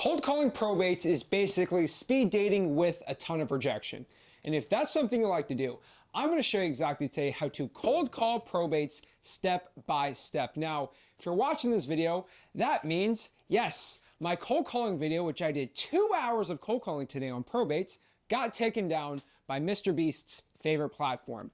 Cold calling probates is basically speed dating with a ton of rejection. And if that's something you like to do, I'm going to show you exactly today how to cold call probates step by step. Now, if you're watching this video, that means, yes, my cold calling video, which I did 2 hours of cold calling today on probates, got taken down by Mr. Beast's favorite platform.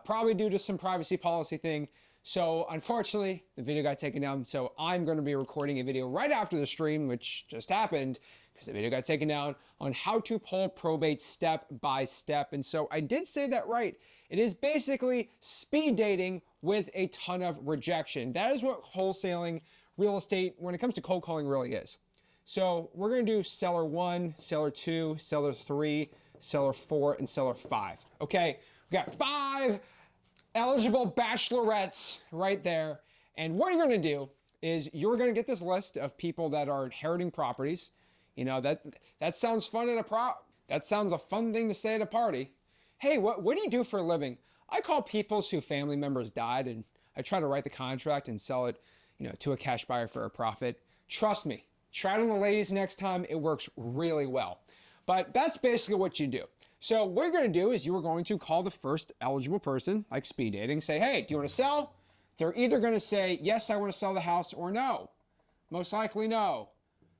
Probably due to some privacy policy thing. So unfortunately, the video got taken down. So I'm going to be recording a video right after the stream, which just happened because the video got taken down, on how to pull probate step by step. And so I did say that right. It is basically speed dating with a ton of rejection. That is what wholesaling real estate, when it comes to cold calling, really is. So we're going to do seller 1, seller 2, seller 3, seller 4, and seller 5. Okay, we got 5 eligible bachelorettes right there. And what you're going to do is you're going to get this list of people that are inheriting properties. You know, that sounds fun at that sounds a fun thing to say at a party. Hey, what do you do for a living? I call people whose family members died, and I try to write the contract and sell it, you know, to a cash buyer for a profit. Trust me, try it on the ladies next time. It works really well. But that's basically what you do. So what you're going to do is you are going to call the first eligible person, like speed dating, say, hey, do you want to sell? They're either going to say, yes, I want to sell the house, or no. Most likely no.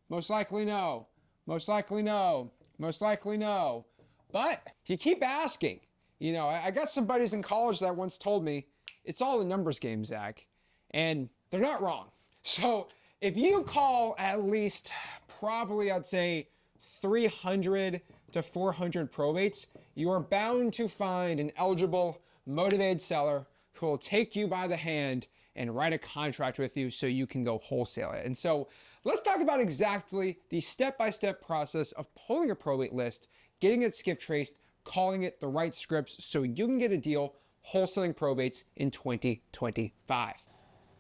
Most likely no. Most likely no. Most likely no. But if you keep asking, you know, I got some buddies in college that once told me, it's all a numbers game, Zach. And they're not wrong. So if you call at least, probably I'd say 300 to 400 probates, you are bound to find an eligible, motivated seller who will take you by the hand and write a contract with you so you can go wholesale it. And so let's talk about exactly the step-by-step process of pulling a probate list, getting it skip traced, calling it the right scripts so you can get a deal wholesaling probates in 2025.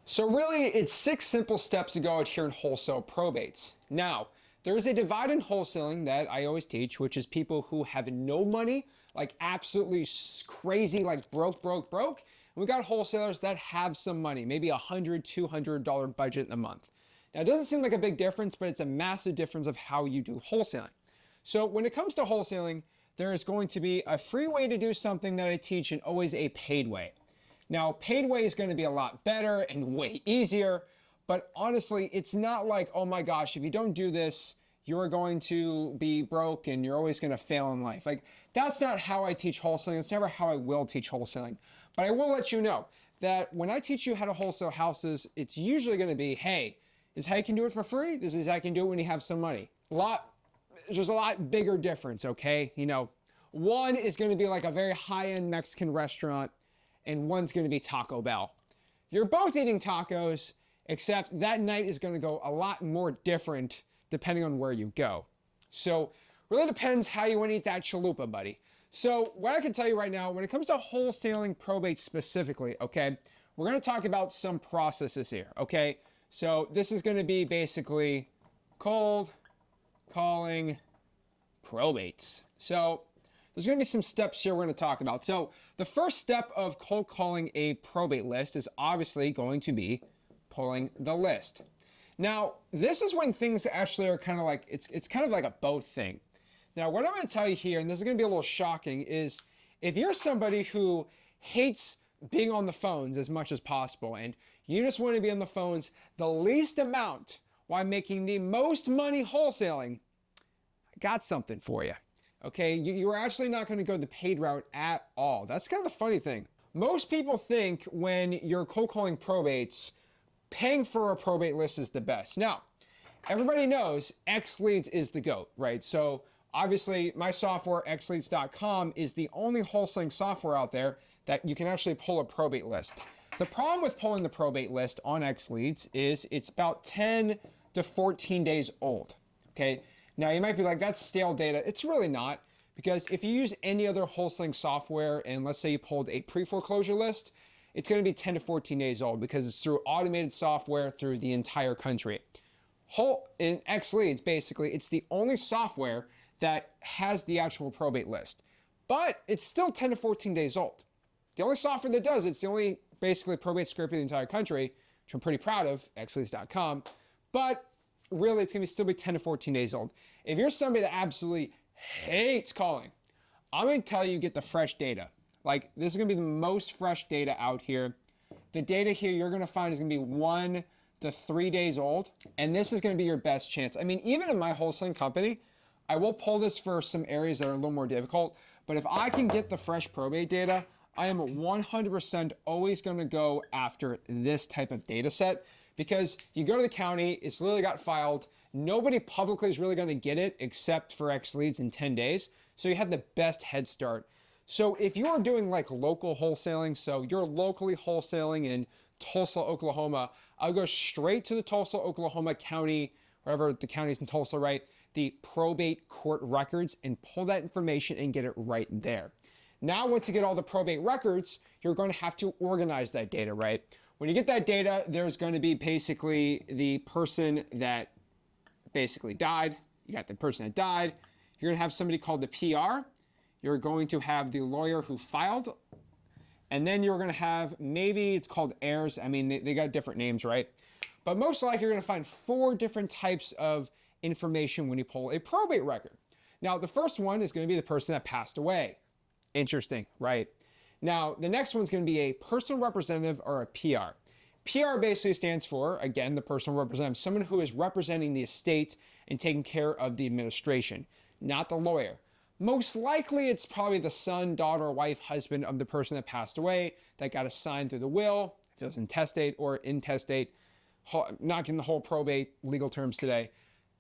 So really, it's 6 simple steps to go out here and wholesale probates. Now, there is a divide in wholesaling that I always teach, which is people who have no money, like absolutely crazy, like broke. And we got wholesalers that have some money, maybe $100, $200 budget in a month. Now, it doesn't seem like a big difference, but it's a massive difference of how you do wholesaling. So when it comes to wholesaling, there is going to be a free way to do something that I teach, and always a paid way. Now, paid way is going to be a lot better and way easier. But honestly, it's not like, oh my gosh, if you don't do this, you're going to be broke and you're always going to fail in life. Like, that's not how I teach wholesaling. It's never how I will teach wholesaling. But I will let you know that when I teach you how to wholesale houses, it's usually going to be, hey, this is how you can do it for free. This is how you can do it when you have some money. There's a lot bigger difference, okay? You know, one is going to be like a very high-end Mexican restaurant, and one's going to be Taco Bell. You're both eating tacos, except that night is going to go a lot more different depending on where you go. So really depends how you want to eat that chalupa, buddy. So what I can tell you right now, when it comes to wholesaling probate specifically, okay, we're going to talk about some processes here, okay? So this is going to be basically cold calling probates. So there's going to be some steps here we're going to talk about. So the first step of cold calling a probate list is obviously going to be pulling the list. Now, this is when things actually are kind of like, it's kind of like a both thing. Now, what I'm going to tell you here, and this is going to be a little shocking, is if you're somebody who hates being on the phones as much as possible, and you just want to be on the phones the least amount while making the most money wholesaling, I got something for you. Okay, you're actually not going to go the paid route at all. That's kind of the funny thing. Most people think when you're cold calling probates, paying for a probate list is the best. Now, everybody knows XLeads is the GOAT, right? So obviously my software, xleads.com, is the only wholesaling software out there that you can actually pull a probate list. The problem with pulling the probate list on XLeads is it's about 10 to 14 days old, okay? Now you might be like, that's stale data. It's really not, because if you use any other wholesaling software, and let's say you pulled a pre-foreclosure list, it's going to be 10 to 14 days old because it's through automated software through the entire country. In XLeads, basically, it's the only software that has the actual probate list, but it's still 10 to 14 days old. The only software that does it's the only basically probate script in the entire country, which I'm pretty proud of, xleads.com. But really it's gonna still be 10 to 14 days old. If you're somebody that absolutely hates calling, I'm gonna tell you get the fresh data. Like, this is gonna be the most fresh data out here. The data here you're gonna find is gonna be 1 to 3 days old, and this is gonna be your best chance. I mean, even in my wholesaling company, I will pull this for some areas that are a little more difficult, but if I can get the fresh probate data, I am 100% always gonna go after this type of data set, because you go to the county, it's literally got filed, nobody publicly is really gonna get it except for X leads in 10 days, so you have the best head start. So if you're doing like local wholesaling, so you're locally wholesaling in Tulsa, Oklahoma, I'll go straight to the Tulsa, Oklahoma county, wherever the county's in Tulsa, right? The probate court records, and pull that information and get it right there. Now, once you get all the probate records, you're going to have to organize that data, right? When you get that data, there's going to be basically the person that basically died. You got the person that died. You're going to have somebody called the PR. You're going to have the lawyer who filed. And then you're going to have, maybe it's called heirs. I mean, they got different names, right? But most likely, you're going to find 4 different types of information when you pull a probate record. Now, the first one is going to be the person that passed away. Interesting, right? Now, the next one's going to be a personal representative or a PR. PR basically stands for, again, the personal representative, someone who is representing the estate and taking care of the administration, not the lawyer. Most likely, it's probably the son, daughter, wife, husband of the person that passed away that got assigned through the will, if it was intestate or intestate, not getting the whole probate legal terms today.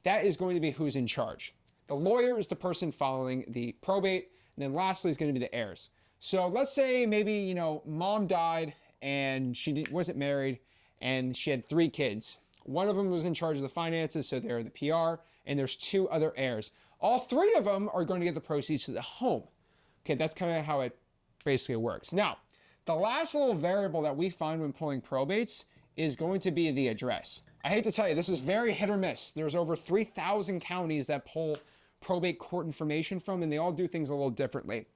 That is going to be who's in charge. The lawyer is the person following the probate, and then lastly is going to be the heirs. So let's say maybe, you know, mom died and she wasn't married and she had 3 kids. One of them was in charge of the finances, so they're the PR, and there's 2 other heirs. All 3 of them are going to get the proceeds to the home. Okay, that's kind of how it basically works. Now, the last little variable that we find when pulling probates is going to be the address. I hate to tell you, this is very hit or miss. There's over 3,000 counties that pull probate court information from, and they all do things a little differently.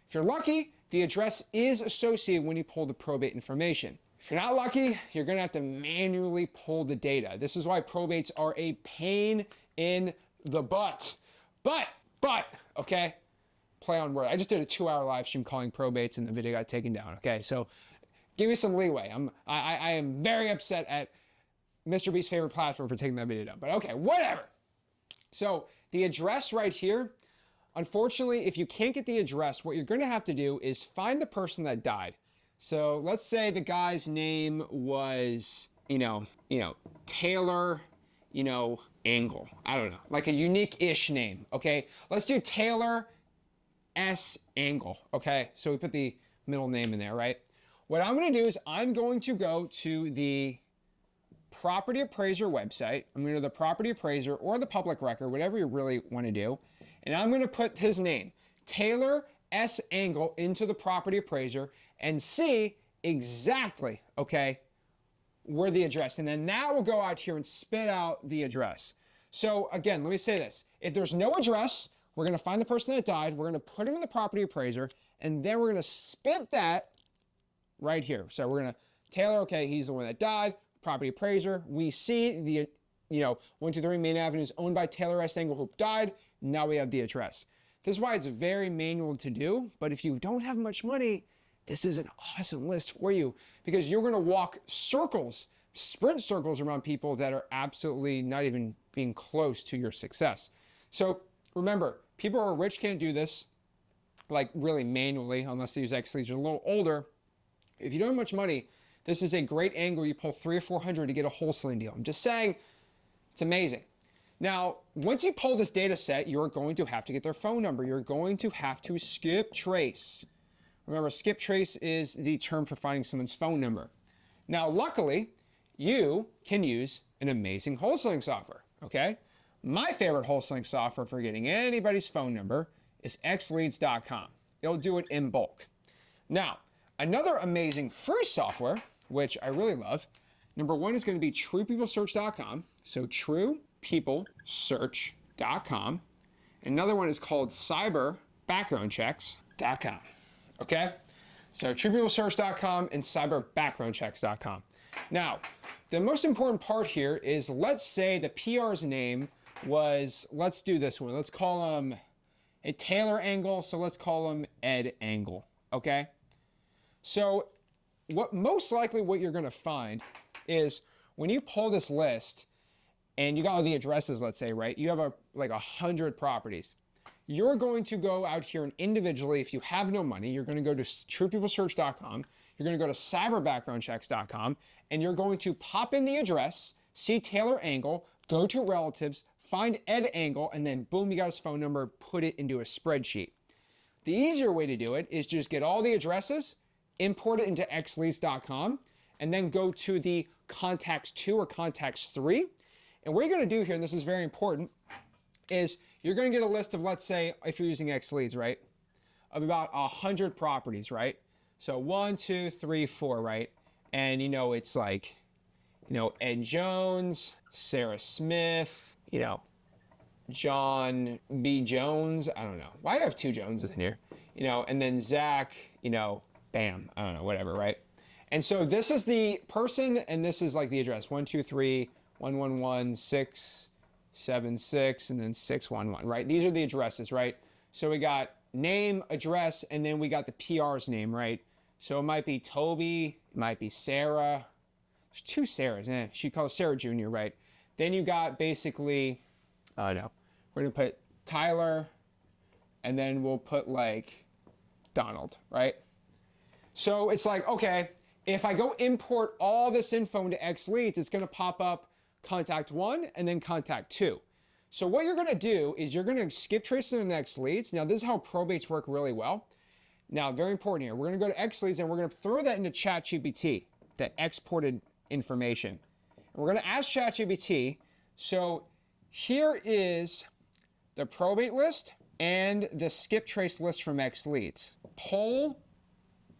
If you're lucky, the address is associated when you pull the probate information. If you're not lucky, you're gonna have to manually pull the data. This is why probates are a pain in the butt. But, okay, play on word. I just did a 2-hour live stream calling probates and the video got taken down, okay? So give me some leeway. I am very upset at Mr. Beast's favorite platform for taking that video down, but okay, whatever. So the address right here, unfortunately, if you can't get the address, what you're gonna have to do is find the person that died. So let's say the guy's name was, Taylor, Angle. I don't know, like a unique-ish name, okay? Let's do Taylor S. Angle, okay? So we put the middle name in there, right? What I'm gonna do is I'm going to go to the property appraiser website. I'm going to the property appraiser or the public record, whatever you really want to do. And I'm going to put his name, Taylor S. Angle, into the property appraiser and see exactly, okay, where the address. And then that will go out here and spit out the address. So again, let me say this. If there's no address, we're going to find the person that died. We're going to put him in the property appraiser, and then we're going to spit that right here. So we're going to, Taylor, okay, he's the one that died. Property appraiser, we see the, 123 Main Avenue is owned by Taylor S. Angle, who died. Now we have the address. This is why it's very manual to do, but if you don't have much money, this is an awesome list for you, because you're gonna walk circles, sprint circles around people that are absolutely not even being close to your success. So remember, people who are rich can't do this, like really manually, unless they use X leads. You're a little older. If you don't have much money, this is a great angle. You pull 300 or 400 to get a wholesaling deal. I'm just saying, it's amazing. Now, once you pull this data set, you're going to have to get their phone number. You're going to have to skip trace. Remember, skip trace is the term for finding someone's phone number. Now, luckily, you can use an amazing wholesaling software, okay? My favorite wholesaling software for getting anybody's phone number is xleads.com. It'll do it in bulk. Now, another amazing free software, which I really love, number 1 is going to be truepeoplesearch.com. So truepeoplesearch.com. Another one is called cyberbackgroundchecks.com. Okay? So truepeoplesearch.com and cyberbackgroundchecks.com. Now, the most important part here is, let's say the PR's name was, let's do this one. Let's call him a Taylor Angle. So let's call him Ed Angle. Okay. So most likely what you're going to find is when you pull this list and you got all the addresses, let's say, right? You have like 100 properties. You're going to go out here and individually, if you have no money, you're going to go to truepeoplesearch.com. You're going to go to cyberbackgroundchecks.com, and you're going to pop in the address, see Taylor Angle, go to relatives, find Ed Angle, and then boom, you got his phone number, put it into a spreadsheet. The easier way to do it is just get all the addresses, import it into xleads.com, and then go to the contacts 2 or contacts 3. And what you're going to do here, and this is very important, is you're going to get a list of, let's say, if you're using xleads, right, of about 100 properties, right? So 1, 2, 3, 4, right? And it's like, Ed Jones, Sarah Smith, John B. Jones. I don't know. Why do I have 2 Joneses in here? And then Zach, bam, I don't know, whatever, right? And so this is the person, and this is like the address, 123 111 676, and then 611, right? These are the addresses, right? So we got name, address, and then we got the PR's name, right? So it might be Toby, it might be Sarah. There's 2 Sarahs, she calls Sarah Jr., right? Then you got basically, we're gonna put Tyler, and then we'll put like Donald, right? So it's like, okay, if I go import all this info into xleads, it's gonna pop up contact 1 and then contact 2. So what you're gonna do is you're gonna skip trace in the xleads. Now this is how probates work really well. Now, very important here, we're gonna go to xleads and we're gonna throw that into ChatGPT, that exported information. And we're gonna ask ChatGPT, so here is the probate list and the skip trace list from xleads. Pull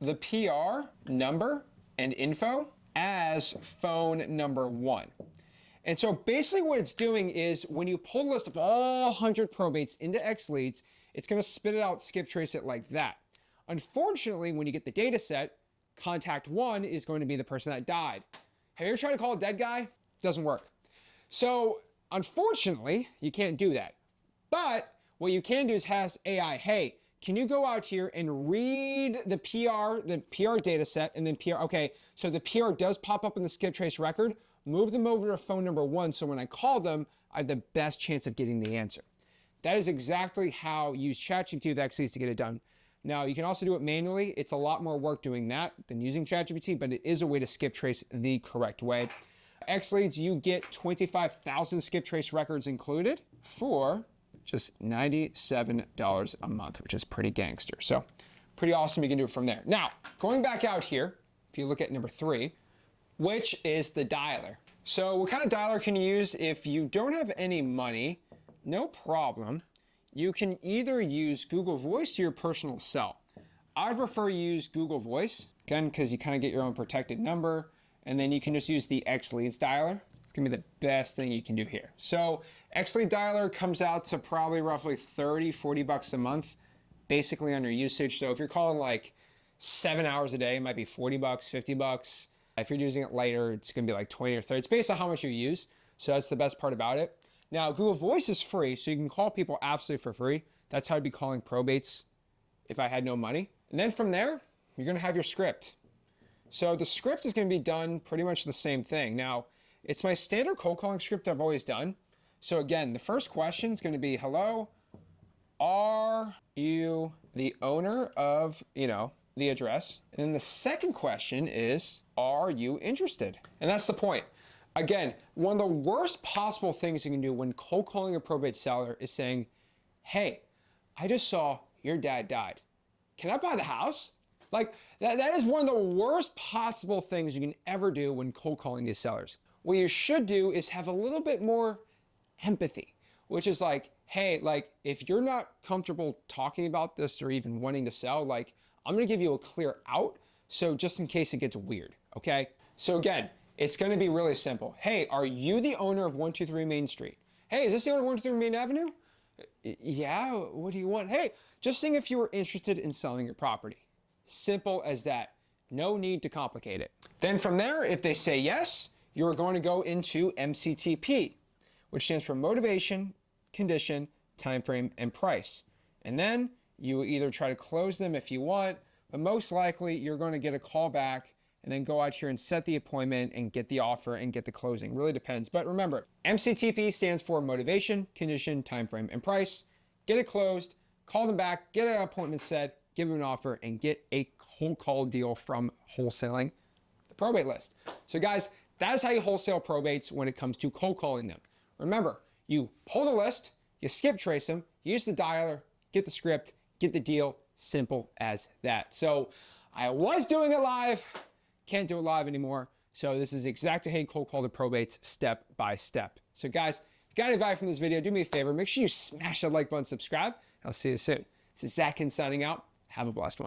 the PR number and info as phone number 1. And so basically what it's doing is when you pull the list of all 100 probates into xleads, it's going to spit it out, skip trace it like that. Unfortunately, when you get the data set, contact 1 is going to be the person that died. Have you ever tried to call a dead guy? It doesn't work. So unfortunately, you can't do that. But what you can do is ask AI, hey, can you go out here and read the PR data set, and then PR, okay, so the PR does pop up in the skip trace record, move them over to phone number 1, so when I call them, I have the best chance of getting the answer. That is exactly how you use ChatGPT with xleads to get it done. Now, you can also do it manually. It's a lot more work doing that than using ChatGPT, but it is a way to skip trace the correct way. xleads, you get 25,000 skip trace records included for just $97 a month, which is pretty gangster. So pretty awesome. You can do it from there. Now, going back out here, if you look at number 3, which is the dialer. So what kind of dialer can you use if you don't have any money? No problem. You can either use Google Voice to your personal cell. I prefer use Google Voice, again, because you kind of get your own protected number, and then you can just use the xleads dialer. It's gonna be the best thing you can do here. So xlead dialer comes out to probably roughly 30, 40 bucks a month, basically on your usage. So if you're calling like 7 hours a day, it might be 40 bucks, 50 bucks. If you're using it later, it's gonna be like 20 or 30. It's based on how much you use. So that's the best part about it. Now, Google Voice is free, so you can call people absolutely for free. That's how I'd be calling probates if I had no money. And then from there, you're gonna have your script. So the script is gonna be done pretty much the same thing. Now, it's my standard cold calling script I've always done. So again, the first question is gonna be, hello, are you the owner of, the address? And then the second question is, are you interested? And that's the point. Again, one of the worst possible things you can do when cold calling a probate seller is saying, hey, I just saw your dad died. Can I buy the house? Like, that is one of the worst possible things you can ever do when cold calling these sellers. What you should do is have a little bit more empathy, which is like, hey, like, if you're not comfortable talking about this or even wanting to sell, like, I'm gonna give you a clear out, so just in case it gets weird, okay? So again, it's gonna be really simple. Hey, are you the owner of 123 Main Street? Hey, is this the owner of 123 Main Avenue? Yeah, what do you want? Hey, just seeing if you were interested in selling your property. Simple as that. No need to complicate it. Then from there, if they say yes, you're going to go into MCTP, which stands for motivation, condition, time frame, and price. And then you either try to close them if you want, but most likely you're going to get a call back and then go out here and set the appointment and get the offer and get the closing. Really depends. But remember, MCTP stands for motivation, condition, time frame, and price. Get it closed, call them back, get an appointment set, give them an offer, and get a cold call deal from wholesaling the probate list. So guys, that's how you wholesale probates when it comes to cold calling them. Remember, you pull the list, you skip trace them, use the dialer, get the script, get the deal. Simple as that. So I was doing it live, can't do it live anymore. So this is exactly how you cold call the probates step by step. So guys, if you got any value from this video, do me a favor, make sure you smash that like button, subscribe. I'll see you soon. This is Zach signing out. Have a blessed one.